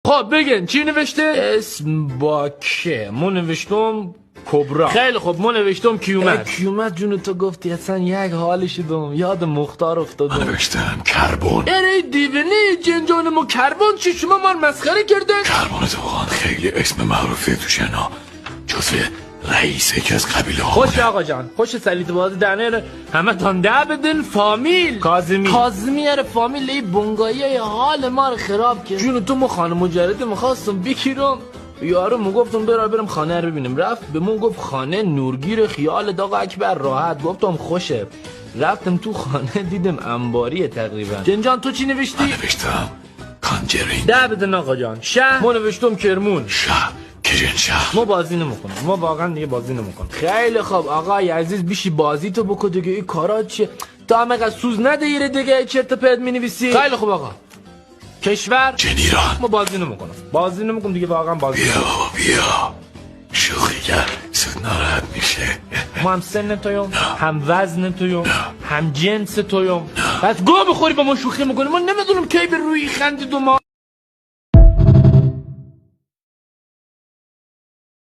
خب بگن چی نوشته؟ اسم با که ما نوشتم کبرا. خیلی خب ما نوشتم کیومرث. کیومرث جون تو گفتی اصلا یک حالش دم یاد مختار افتادم. نوشتم کربن. اره دیوونه جنجان ما کربن چی شما ما مسخره کردن؟ کربن اتفاقا خیلی اسم معروفه تو شنا، جزو رئیس یکی از قبیله ها. خوش آقا جان، خوش سلیت بازی دنه همه تانده بدن فامیل کاظمی فامیل ای بنگایی حال ما رو خراب کرد. جون تو ما خانه مجرده میخواستم بگیرم، یارو مو گفتم برم خانه رو ببینم، رفت به من گفت خانه نورگیر خیال داغ اکبر راحت. گفتم خوشه، رفتم تو خانه دیدم انباریه تقریبا. جنجان تو چی نوشتی؟ من نوشتم کانجرین. ده بدن آقا جان. شهر ما نوشتم کرمون. شهر کجن شهر. ما بازی نمیکنم، ما واقعا دیگه بازی نمیکنم. خیلی خوب آقای عزیز بیشی بازی تو بکن دیگه. این کارا چیه؟ تا همه سوز نده دیگه چرت پرت مینویسی. خیلی خوب آقا. کشور جنیران. ما بازی نمیکنم دیگه واقعا بازی. بیا شوخی کرد سود ناراحت میشه. ما هم سن تویم، هم وزن تویم، هم جنس تویم. پس گو بخوری با ما شوخی میکنیم. ما نمیدونم کی به روی خندید و ما